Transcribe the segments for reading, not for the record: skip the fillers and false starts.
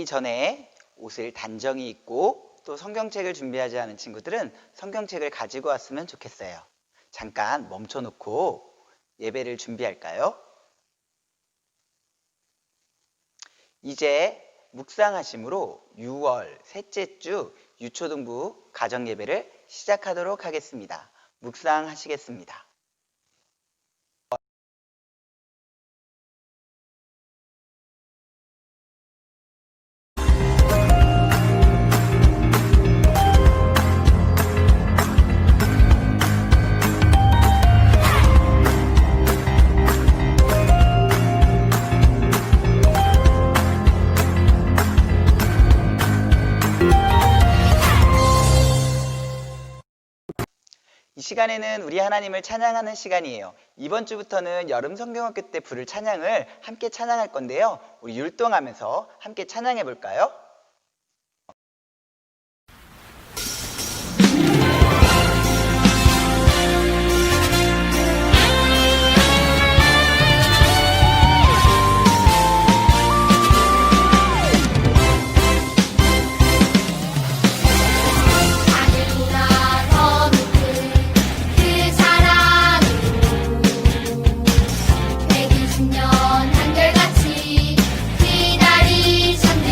오기 전에 옷을 단정히 입고 또 성경책을 준비하지 않은 친구들은 성경책을 가지고 왔으면 좋겠어요. 잠깐 멈춰놓고 예배를 준비할까요? 이제 묵상하심으로 6월 셋째 주 유초등부 가정예배를 시작하도록 하겠습니다. 묵상하시겠습니다. 이 시간에는 우리 하나님을 찬양하는 시간이에요. 이번 주부터는 여름 성경학교 때 부를 찬양을 함께 찬양할 건데요. 우리 율동하면서 함께 찬양해 볼까요? 한결같이 기다리셨네.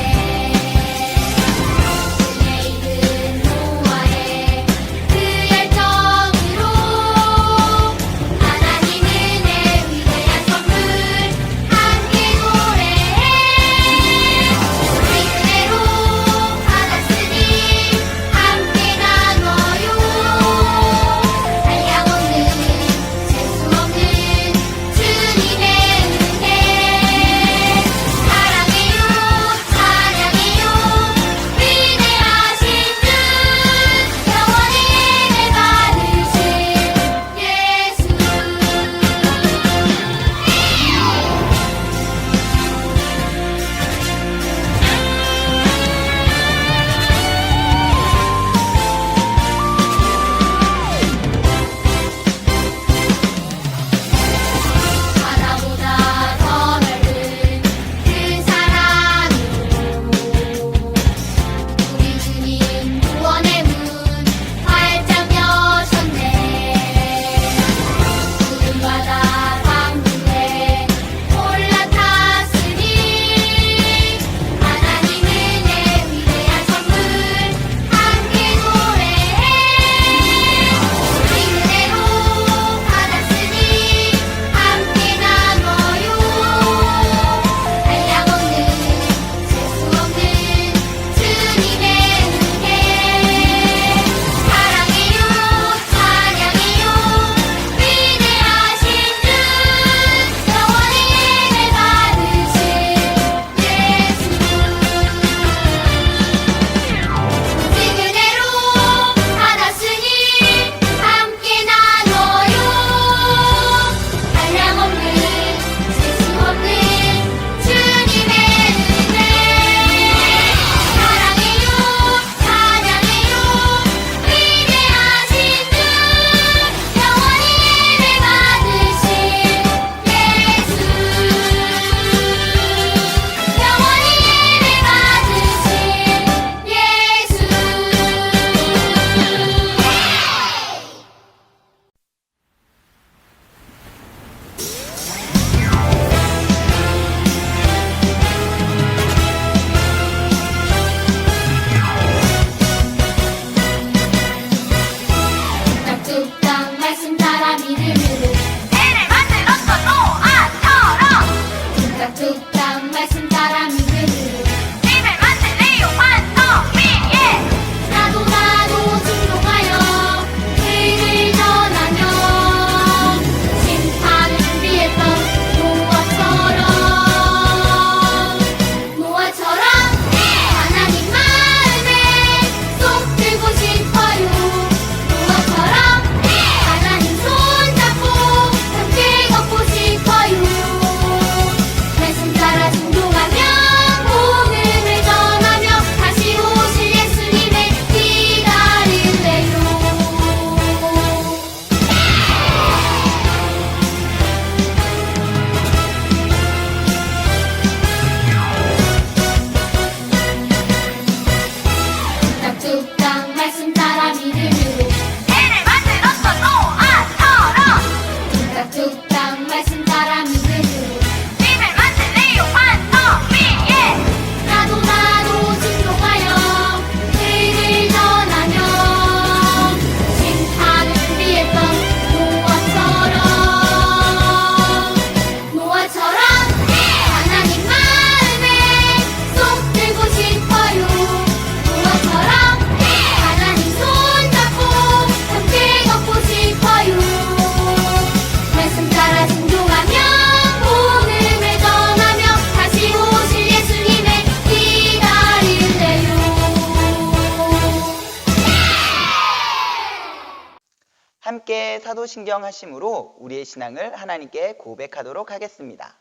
함께 사도신경 하심으로 우리의 신앙을 하나님께 고백하도록 하겠습니다.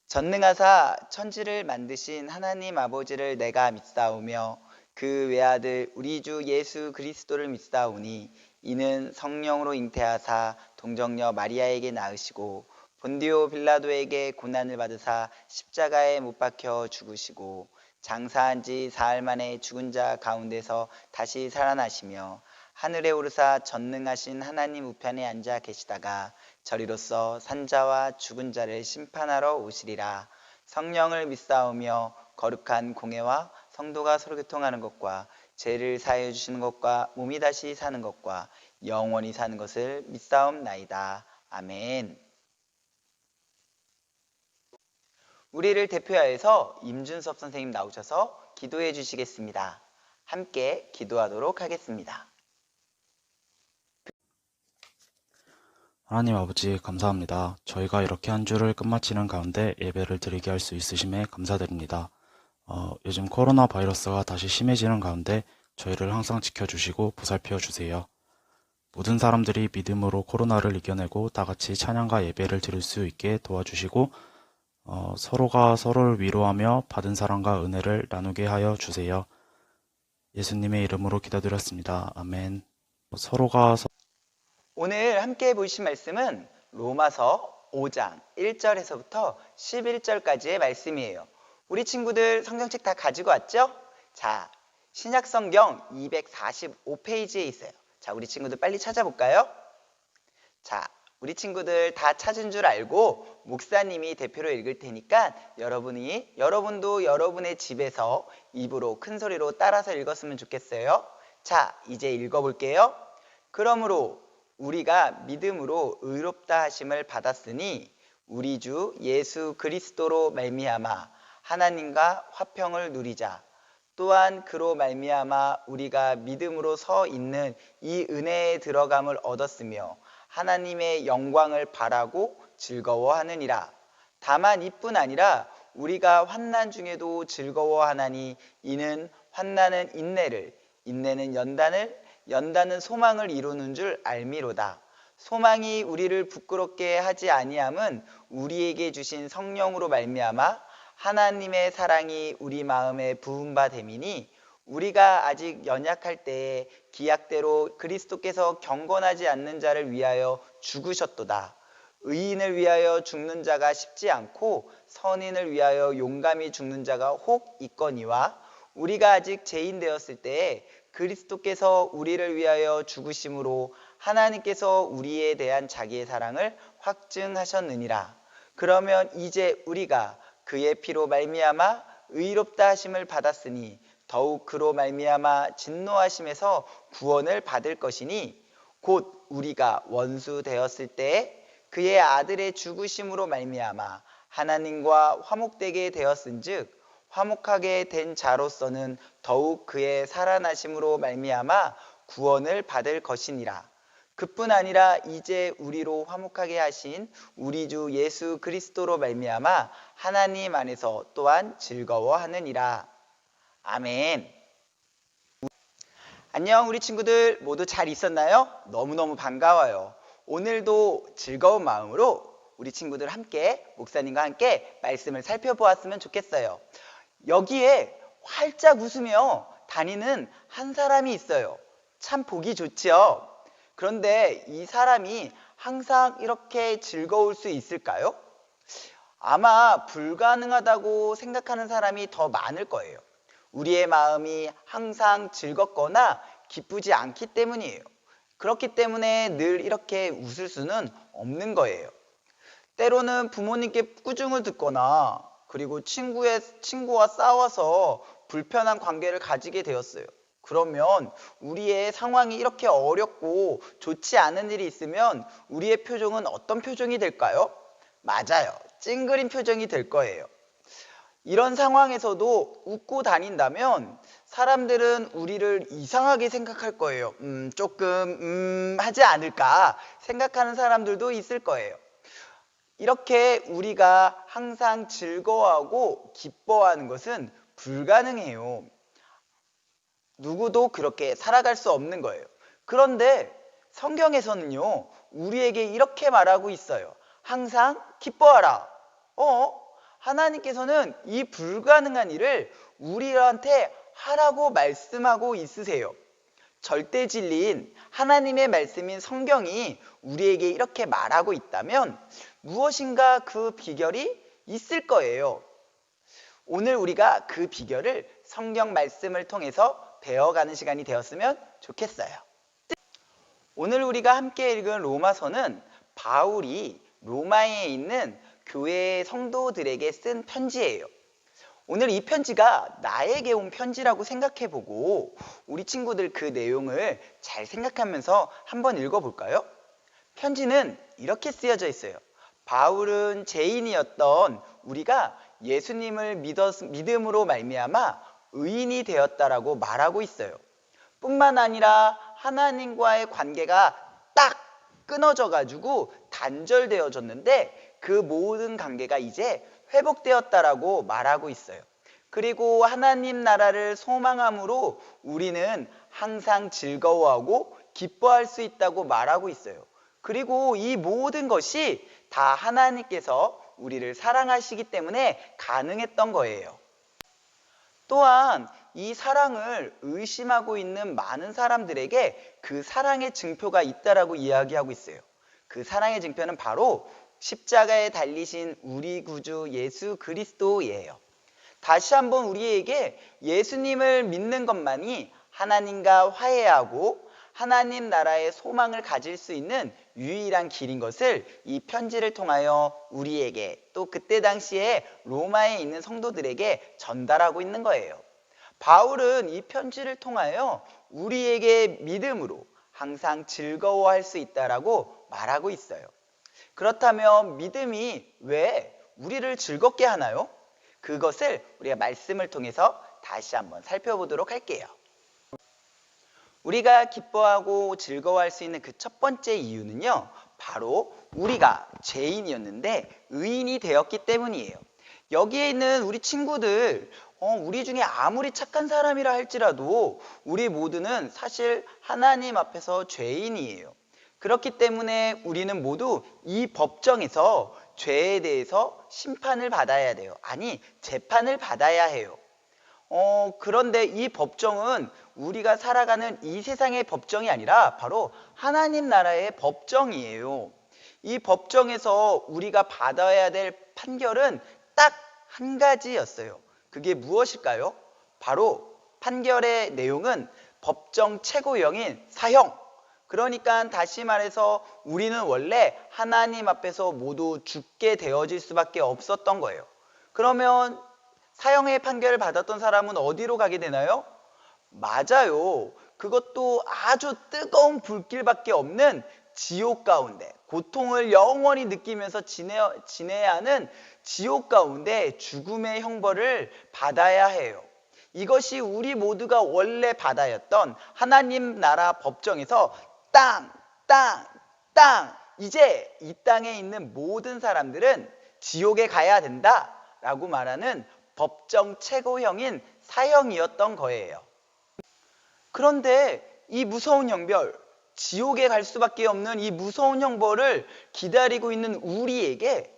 전능하사 천지를 만드신 하나님 아버지를 내가 믿사오며 그 외아들 우리 주 예수 그리스도를 믿사오니 이는 성령으로 잉태하사 동정녀 마리아에게 낳으시고 본디오 빌라도에게 고난을 받으사 십자가에 못 박혀 죽으시고 장사한 지 사흘 만에 죽은 자 가운데서 다시 살아나시며 하늘에 오르사 전능하신 하나님 우편에 앉아 계시다가 저리로서 산자와 죽은 자를 심판하러 오시리라. 성령을 믿사오며 거룩한 공회와 성도가 서로 교통하는 것과 죄를 사하여 주시는 것과 몸이 다시 사는 것과 영원히 사는 것을 믿사옵나이다. 아멘. 우리를 대표하여서 임준섭 선생님 나오셔서 기도해 주시겠습니다. 함께 기도하도록 하겠습니다. 하나님 아버지 감사합니다. 저희가 이렇게 한 주를 끝마치는 가운데 예배를 드리게 할 수 있으심에 감사드립니다. 요즘 코로나 바이러스가 다시 심해지는 가운데 저희를 항상 지켜주시고 보살펴 주세요. 모든 사람들이 믿음으로 코로나를 이겨내고 다같이 찬양과 예배를 드릴 수 있게 도와주시고 서로가 서로를 위로하며 받은 사랑과 은혜를 나누게 하여 주세요. 예수님의 이름으로 기도드렸습니다. 아멘. 오늘 함께 보신 말씀은 로마서 5장 1절에서부터 11절까지의 말씀이에요. 우리 친구들 성경책 다 가지고 왔죠? 자, 신약성경 245페이지에 있어요. 자, 우리 친구들 빨리 찾아볼까요? 자, 우리 친구들 다 찾은 줄 알고 목사님이 대표로 읽을 테니까 여러분도 여러분의 집에서 입으로 큰 소리로 따라서 읽었으면 좋겠어요. 자, 이제 읽어볼게요. 그러므로 우리가 믿음으로 의롭다 하심을 받았으니 우리 주 예수 그리스도로 말미암아 하나님과 화평을 누리자. 또한 그로 말미암아 우리가 믿음으로 서 있는 이 은혜에 들어감을 얻었으며 하나님의 영광을 바라고 즐거워하느니라. 다만 이뿐 아니라 우리가 환난 중에도 즐거워하나니 이는 환난은 인내를, 인내는 연단을, 연단은 소망을 이루는 줄 알미로다. 소망이 우리를 부끄럽게 하지 아니함은 우리에게 주신 성령으로 말미암아 하나님의 사랑이 우리 마음에 부은 바 됨이니 우리가 아직 연약할 때에 기약대로 그리스도께서 경건하지 않는 자를 위하여 죽으셨도다. 의인을 위하여 죽는 자가 쉽지 않고 선인을 위하여 용감히 죽는 자가 혹 있거니와 우리가 아직 죄인 되었을 때에 그리스도께서 우리를 위하여 죽으심으로 하나님께서 우리에 대한 자기의 사랑을 확증하셨느니라. 그러면 이제 우리가 그의 피로 말미암아 의롭다 하심을 받았으니 더욱 그로 말미암아 진노하심에서 구원을 받을 것이니 곧 우리가 원수 되었을 때에 그의 아들의 죽으심으로 말미암아 하나님과 화목되게 되었은즉 화목하게 된 자로서는 더욱 그의 살아나심으로 말미암아 구원을 받을 것이니라. 그뿐 아니라 이제 우리로 화목하게 하신 우리 주 예수 그리스도로 말미암아 하나님 안에서 또한 즐거워하느니라. 아멘. 안녕 우리 친구들 모두 잘 있었나요? 너무너무 반가워요. 오늘도 즐거운 마음으로 우리 친구들 함께 목사님과 함께 말씀을 살펴보았으면 좋겠어요. 여기에 활짝 웃으며 다니는 한 사람이 있어요. 참 보기 좋죠? 그런데 이 사람이 항상 이렇게 즐거울 수 있을까요? 아마 불가능하다고 생각하는 사람이 더 많을 거예요. 우리의 마음이 항상 즐겁거나 기쁘지 않기 때문이에요. 그렇기 때문에 늘 이렇게 웃을 수는 없는 거예요. 때로는 부모님께 꾸중을 듣거나 그리고 친구와 싸워서 불편한 관계를 가지게 되었어요. 그러면 우리의 상황이 이렇게 어렵고 좋지 않은 일이 있으면 우리의 표정은 어떤 표정이 될까요? 맞아요. 찡그린 표정이 될 거예요. 이런 상황에서도 웃고 다닌다면 사람들은 우리를 이상하게 생각할 거예요. 조금 하지 않을까 생각하는 사람들도 있을 거예요. 이렇게 우리가 항상 즐거워하고 기뻐하는 것은 불가능해요. 누구도 그렇게 살아갈 수 없는 거예요. 그런데 성경에서는요, 우리에게 이렇게 말하고 있어요. 항상 기뻐하라. 하나님께서는 이 불가능한 일을 우리한테 하라고 말씀하고 있으세요. 절대 진리인 하나님의 말씀인 성경이 우리에게 이렇게 말하고 있다면 무엇인가 그 비결이 있을 거예요. 오늘 우리가 그 비결을 성경 말씀을 통해서 배워가는 시간이 되었으면 좋겠어요. 오늘 우리가 함께 읽은 로마서는 바울이 로마에 있는 교회의 성도들에게 쓴 편지예요. 오늘 이 편지가 나에게 온 편지라고 생각해보고 우리 친구들 그 내용을 잘 생각하면서 한번 읽어볼까요? 편지는 이렇게 쓰여져 있어요. 바울은 죄인이었던 우리가 예수님을 믿음으로 말미암아 의인이 되었다라고 말하고 있어요. 뿐만 아니라 하나님과의 관계가 딱 끊어져 가지고 단절되어졌는데 그 모든 관계가 이제 회복되었다라고 말하고 있어요. 그리고 하나님 나라를 소망함으로 우리는 항상 즐거워하고 기뻐할 수 있다고 말하고 있어요. 그리고 이 모든 것이 다 하나님께서 우리를 사랑하시기 때문에 가능했던 거예요. 또한 이 사랑을 의심하고 있는 많은 사람들에게 그 사랑의 증표가 있다라고 이야기하고 있어요. 그 사랑의 증표는 바로 십자가에 달리신 우리 구주 예수 그리스도예요. 다시 한번 우리에게 예수님을 믿는 것만이 하나님과 화해하고 하나님 나라의 소망을 가질 수 있는 유일한 길인 것을 이 편지를 통하여 우리에게 또 그때 당시에 로마에 있는 성도들에게 전달하고 있는 거예요. 바울은 이 편지를 통하여 우리에게 믿음으로 항상 즐거워할 수 있다라고 말하고 있어요. 그렇다면 믿음이 왜 우리를 즐겁게 하나요? 그것을 우리가 말씀을 통해서 다시 한번 살펴보도록 할게요. 우리가 기뻐하고 즐거워할 수 있는 그 첫 번째 이유는요, 바로 우리가 죄인이었는데 의인이 되었기 때문이에요. 여기에 있는 우리 친구들, 우리 중에 아무리 착한 사람이라 할지라도 우리 모두는 사실 하나님 앞에서 죄인이에요. 그렇기 때문에 우리는 모두 이 법정에서 죄에 대해서 심판을 받아야 돼요. 아니, 재판을 받아야 해요. 그런데 이 법정은 우리가 살아가는 이 세상의 법정이 아니라 바로 하나님 나라의 법정이에요. 이 법정에서 우리가 받아야 될 판결은 딱 한 가지였어요. 그게 무엇일까요? 바로 판결의 내용은 법정 최고형인 사형. 그러니까 다시 말해서 우리는 원래 하나님 앞에서 모두 죽게 되어질 수밖에 없었던 거예요. 그러면 사형의 판결을 받았던 사람은 어디로 가게 되나요? 맞아요. 그것도 아주 뜨거운 불길밖에 없는 지옥 가운데, 고통을 영원히 느끼면서 지내야 하는 지옥 가운데 죽음의 형벌을 받아야 해요. 이것이 우리 모두가 원래 받아야 했던 하나님 나라 법정에서 땅 이제 이 땅에 있는 모든 사람들은 지옥에 가야 된다라고 말하는 법정 최고형인 사형이었던 거예요. 그런데 이 무서운 형벌, 지옥에 갈 수밖에 없는 이 무서운 형벌을 기다리고 있는 우리에게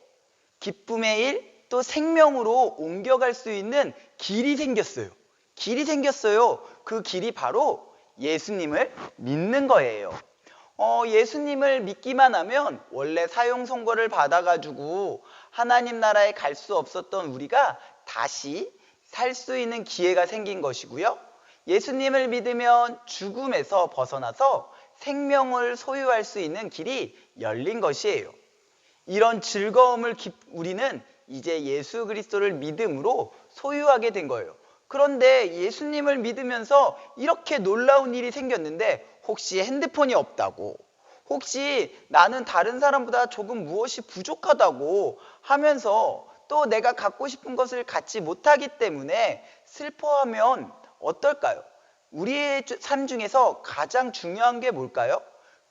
기쁨의 일, 또 생명으로 옮겨갈 수 있는 길이 생겼어요. 그 길이 바로 예수님을 믿는 거예요. 예수님을 믿기만 하면 원래 사형 선고를 받아가지고 하나님 나라에 갈 수 없었던 우리가 다시 살 수 있는 기회가 생긴 것이고요. 예수님을 믿으면 죽음에서 벗어나서 생명을 소유할 수 있는 길이 열린 것이에요. 이런 즐거움을 우리는 이제 예수 그리스도를 믿음으로 소유하게 된 거예요. 그런데 예수님을 믿으면서 이렇게 놀라운 일이 생겼는데 혹시 핸드폰이 없다고, 혹시 나는 다른 사람보다 조금 무엇이 부족하다고 하면서 또 내가 갖고 싶은 것을 갖지 못하기 때문에 슬퍼하면 어떨까요? 우리의 삶 중에서 가장 중요한 게 뭘까요?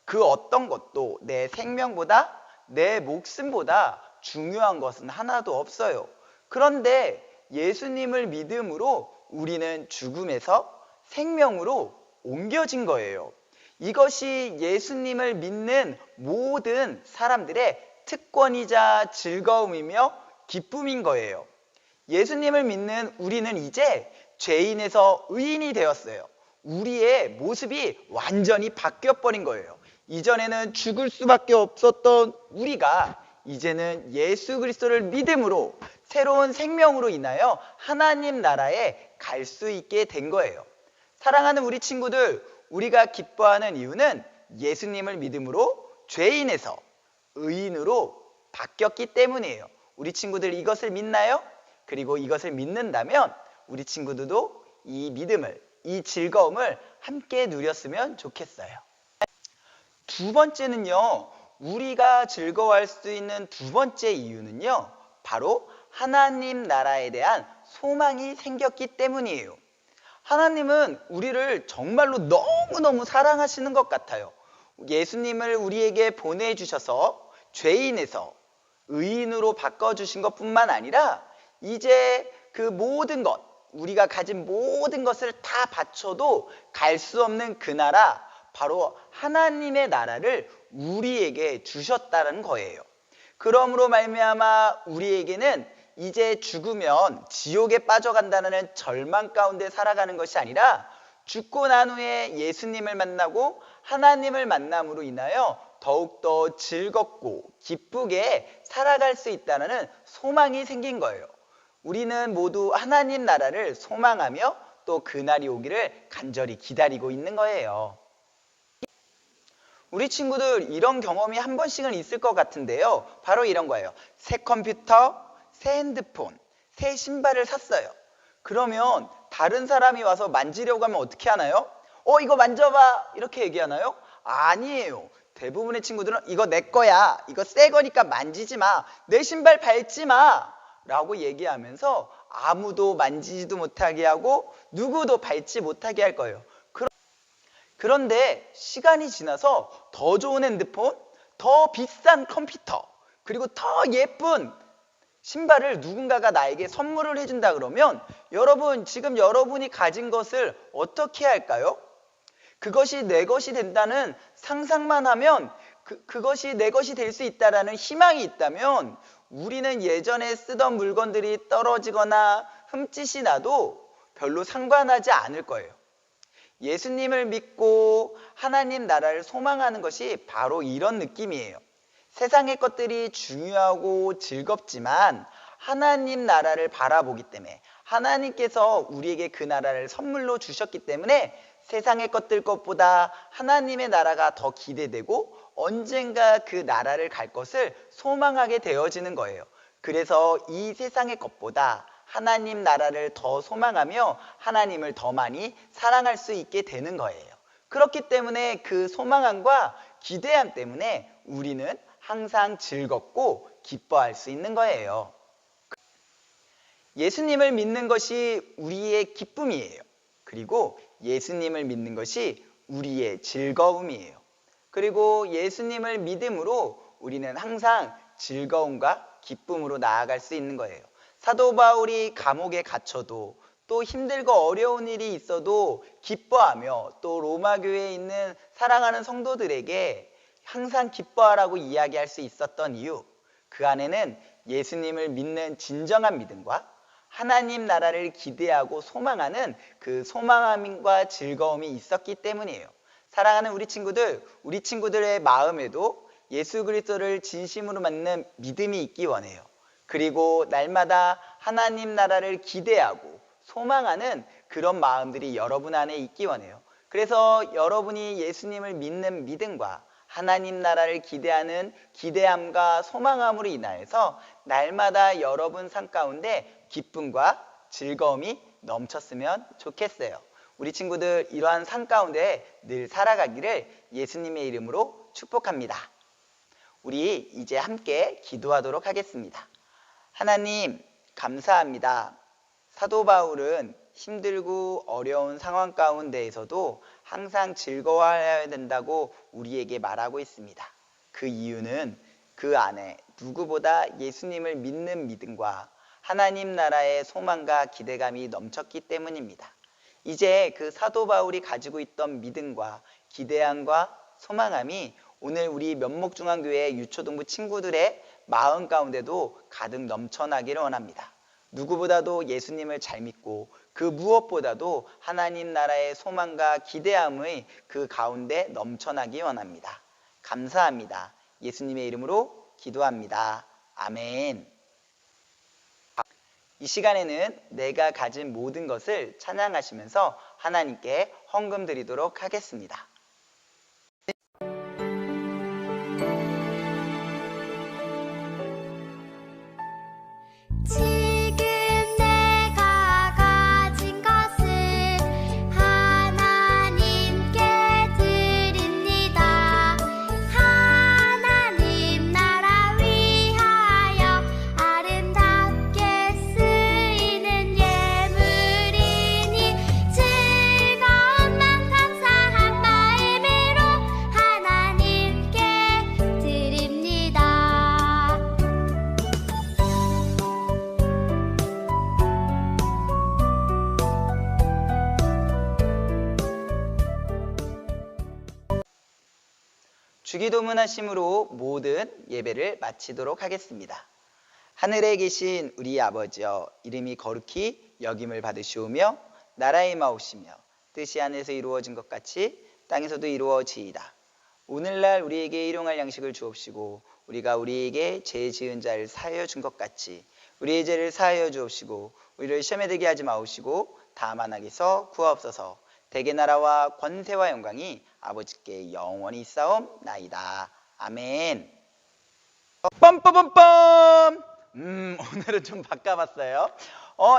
그 어떤 것도 내 생명보다, 내 목숨보다 중요한 것은 하나도 없어요. 그런데 예수님을 믿음으로 우리는 죽음에서 생명으로 옮겨진 거예요. 이것이 예수님을 믿는 모든 사람들의 특권이자 즐거움이며 기쁨인 거예요. 예수님을 믿는 우리는 이제 죄인에서 의인이 되었어요. 우리의 모습이 완전히 바뀌어버린 거예요. 이전에는 죽을 수밖에 없었던 우리가 이제는 예수 그리스도를 믿음으로 새로운 생명으로 인하여 하나님 나라에 갈 수 있게 된 거예요. 사랑하는 우리 친구들, 우리가 기뻐하는 이유는 예수님을 믿음으로 죄인에서 의인으로 바뀌었기 때문이에요. 우리 친구들 이것을 믿나요? 그리고 이것을 믿는다면 우리 친구들도 이 믿음을, 이 즐거움을 함께 누렸으면 좋겠어요. 두 번째는요, 우리가 즐거워할 수 있는 두 번째 이유는요, 바로 하나님 나라에 대한 소망이 생겼기 때문이에요. 하나님은 우리를 정말로 너무너무 사랑하시는 것 같아요. 예수님을 우리에게 보내주셔서 죄인에서 의인으로 바꿔주신 것뿐만 아니라 이제 그 모든 것, 우리가 가진 모든 것을 다 바쳐도 갈 수 없는 그 나라, 바로 하나님의 나라를 우리에게 주셨다는 거예요. 그러므로 말미암아 우리에게는 이제 죽으면 지옥에 빠져간다는 절망 가운데 살아가는 것이 아니라 죽고 난 후에 예수님을 만나고 하나님을 만남으로 인하여 더욱더 즐겁고 기쁘게 살아갈 수 있다는 소망이 생긴 거예요. 우리는 모두 하나님 나라를 소망하며 또 그날이 오기를 간절히 기다리고 있는 거예요. 우리 친구들 이런 경험이 한 번씩은 있을 것 같은데요. 바로 이런 거예요. 새 컴퓨터, 새 핸드폰, 새 신발을 샀어요. 그러면 다른 사람이 와서 만지려고 하면 어떻게 하나요? 이거 만져봐 이렇게 얘기하나요? 아니에요. 대부분의 친구들은 이거 내 거야, 이거 새 거니까 만지지 마, 내 신발 밟지 마 라고 얘기하면서 아무도 만지지도 못하게 하고 누구도 밟지 못하게 할 거예요. 그런데 시간이 지나서 더 좋은 핸드폰, 더 비싼 컴퓨터, 그리고 더 예쁜 신발을 누군가가 나에게 선물을 해준다 그러면 여러분, 지금 여러분이 가진 것을 어떻게 할까요? 그것이 내 것이 된다는 상상만 하면, 그것이 내 것이 될 수 있다라는 희망이 있다면 우리는 예전에 쓰던 물건들이 떨어지거나 흠짓이 나도 별로 상관하지 않을 거예요. 예수님을 믿고 하나님 나라를 소망하는 것이 바로 이런 느낌이에요. 세상의 것들이 중요하고 즐겁지만 하나님 나라를 바라보기 때문에, 하나님께서 우리에게 그 나라를 선물로 주셨기 때문에 세상의 것들 것보다 하나님의 나라가 더 기대되고 언젠가 그 나라를 갈 것을 소망하게 되어지는 거예요. 그래서 이 세상의 것보다 하나님 나라를 더 소망하며 하나님을 더 많이 사랑할 수 있게 되는 거예요. 그렇기 때문에 그 소망함과 기대함 때문에 우리는 항상 즐겁고 기뻐할 수 있는 거예요. 예수님을 믿는 것이 우리의 기쁨이에요. 그리고 예수님을 믿는 것이 우리의 즐거움이에요. 그리고 예수님을 믿음으로 우리는 항상 즐거움과 기쁨으로 나아갈 수 있는 거예요. 사도 바울이 감옥에 갇혀도, 또 힘들고 어려운 일이 있어도 기뻐하며, 또 로마 교회에 있는 사랑하는 성도들에게 항상 기뻐하라고 이야기할 수 있었던 이유, 그 안에는 예수님을 믿는 진정한 믿음과 하나님 나라를 기대하고 소망하는 그 소망함과 즐거움이 있었기 때문이에요. 사랑하는 우리 친구들, 우리 친구들의 마음에도 예수 그리스도를 진심으로 믿는 믿음이 있기 원해요. 그리고 날마다 하나님 나라를 기대하고 소망하는 그런 마음들이 여러분 안에 있기 원해요. 그래서 여러분이 예수님을 믿는 믿음과 하나님 나라를 기대하는 기대함과 소망함으로 인하여서 날마다 여러분 삶 가운데 기쁨과 즐거움이 넘쳤으면 좋겠어요. 우리 친구들 이러한 삶 가운데 늘 살아가기를 예수님의 이름으로 축복합니다. 우리 이제 함께 기도하도록 하겠습니다. 하나님, 감사합니다. 사도 바울은 힘들고 어려운 상황 가운데에서도 항상 즐거워해야 된다고 우리에게 말하고 있습니다. 그 이유는 그 안에 누구보다 예수님을 믿는 믿음과 하나님 나라의 소망과 기대감이 넘쳤기 때문입니다. 이제 그 사도 바울이 가지고 있던 믿음과 기대함과 소망함이 오늘 우리 면목중앙교회 유초동부 친구들의 마음 가운데도 가득 넘쳐나기를 원합니다. 누구보다도 예수님을 잘 믿고 그 무엇보다도 하나님 나라의 소망과 기대함의 그 가운데 넘쳐나기 원합니다. 감사합니다. 예수님의 이름으로 기도합니다. 아멘. 이 시간에는 내가 가진 모든 것을 찬양하시면서 하나님께 헌금 드리도록 하겠습니다. 지금 내가 가진 것을 하나님께 드립니다. 하나님 나라 위하여 아름답게 쓰이는 예물이니 즐거운 맘 감사한 마음으로 하나님께 드립니다. 주기도문 하심으로 모든 예배를 마치도록 하겠습니다. 하늘에 계신 우리 아버지여, 이름이 거룩히 여김을 받으시오며 나라의 마오시며 뜻이 하늘에서 이루어진 것 같이 땅에서도 이루어지이다. 오늘날 우리에게 일용할 양식을 주옵시고 우리가 우리에게 죄 지은 자를 사하여 준 것 같이 우리의 죄를 사하여 주옵시고 우리를 시험에 들게 하지 마옵시고 다만 악에서 구하옵소서. 대개 나라와 권세와 영광이 아버지께 영원히 있사옵나이다. 아멘. 빰빠밤빰. 오늘은 좀 바꿔봤어요.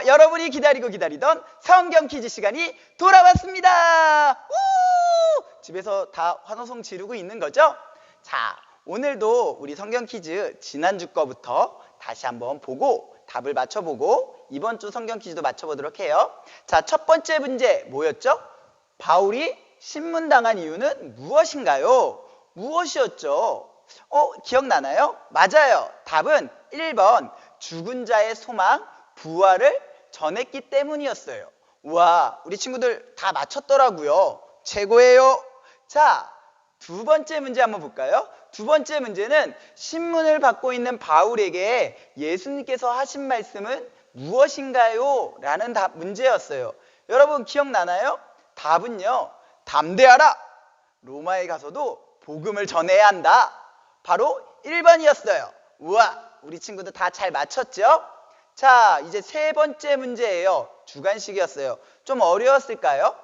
여러분이 기다리고 기다리던 성경 퀴즈 시간이 돌아왔습니다. 우! 집에서 다 환호성 지르고 있는 거죠? 자, 오늘도 우리 성경 퀴즈 지난주 거부터 다시 한번 보고 답을 맞춰보고 이번 주 성경 퀴즈도 맞춰보도록 해요. 자, 첫 번째 문제 뭐였죠? 바울이 신문당한 이유는 무엇인가요? 무엇이었죠? 기억나나요? 맞아요. 답은 1번 죽은 자의 소망, 부활을 전했기 때문이었어요. 우와, 우리 친구들 다 맞췄더라고요. 최고예요. 자, 두 번째 문제 한번 볼까요? 두 번째 문제는 신문을 받고 있는 바울에게 예수님께서 하신 말씀은 무엇인가요? 라는 문제였어요. 여러분 기억나나요? 답은요, 담대하라! 로마에 가서도 복음을 전해야 한다. 바로 1번이었어요. 우와, 우리 친구들 다 잘 맞췄죠? 자, 이제 세 번째 문제예요. 주관식이었어요. 좀 어려웠을까요?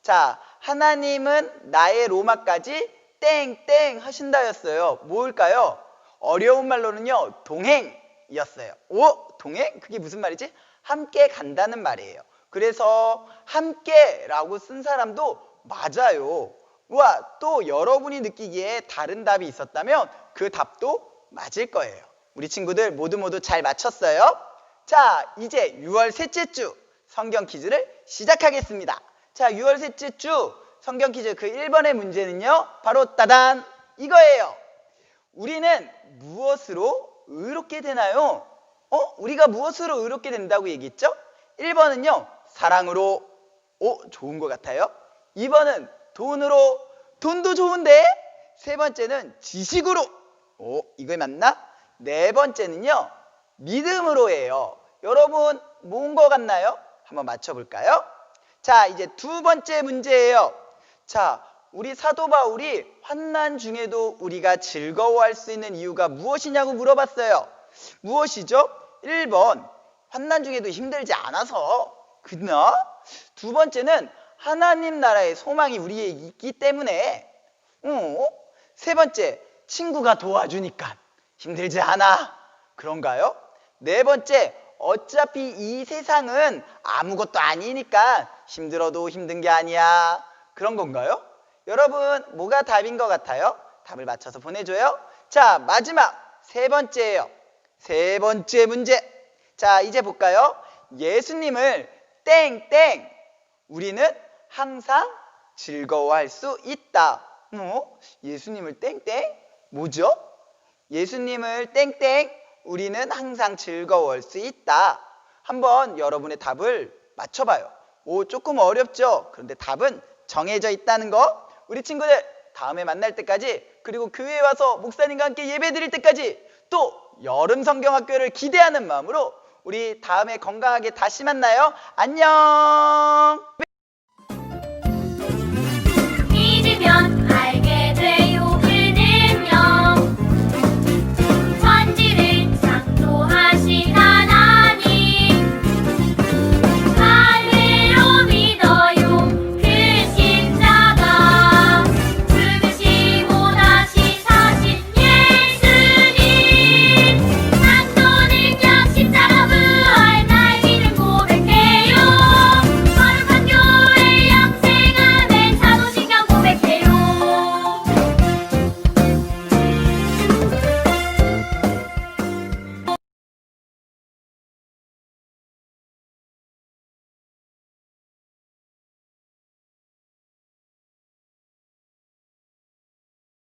자, 하나님은 나의 로마까지 땡땡 하신다였어요. 뭘까요? 어려운 말로는요, 동행이었어요. 오, 동행? 그게 무슨 말이지? 함께 간다는 말이에요. 그래서 함께라고 쓴 사람도 맞아요. 우와, 또 여러분이 느끼기에 다른 답이 있었다면 그 답도 맞을 거예요. 우리 친구들 모두 잘 맞췄어요? 자, 이제 6월 셋째 주 성경 퀴즈를 시작하겠습니다. 자, 6월 셋째 주 성경 퀴즈 그 1번의 문제는요, 바로 따단 이거예요. 우리는 무엇으로 의롭게 되나요? 우리가 무엇으로 의롭게 된다고 얘기했죠? 1번은요, 사랑으로. 좋은 것 같아요. 2번은 돈으로. 돈도 좋은데. 세 번째는 지식으로. 이거 맞나? 네 번째는요, 믿음으로예요. 여러분 뭔 것 같나요? 한번 맞춰볼까요? 자, 이제 두 번째 문제예요. 자, 우리 사도 바울이 환난 중에도 우리가 즐거워할 수 있는 이유가 무엇이냐고 물어봤어요. 무엇이죠? 1번, 환난 중에도 힘들지 않아서. 그나? 두 번째는 하나님 나라의 소망이 우리에 있기 때문에. 세 번째, 친구가 도와주니까 힘들지 않아. 그런가요? 네 번째, 어차피 이 세상은 아무것도 아니니까 힘들어도 힘든 게 아니야. 그런 건가요? 여러분 뭐가 답인 것 같아요? 답을 맞춰서 보내줘요. 자, 마지막 세 번째예요. 세 번째 문제. 자, 이제 볼까요? 예수님을 땡땡 우리는 항상 즐거워할 수 있다. 예수님을 땡땡? 뭐죠? 예수님을 땡땡 우리는 항상 즐거워할 수 있다. 한번 여러분의 답을 맞춰봐요. 조금 어렵죠? 그런데 답은 정해져 있다는 거 우리 친구들 다음에 만날 때까지, 그리고 교회에 와서 목사님과 함께 예배 드릴 때까지, 또 여름 성경학교를 기대하는 마음으로 우리 다음에 건강하게 다시 만나요. 안녕.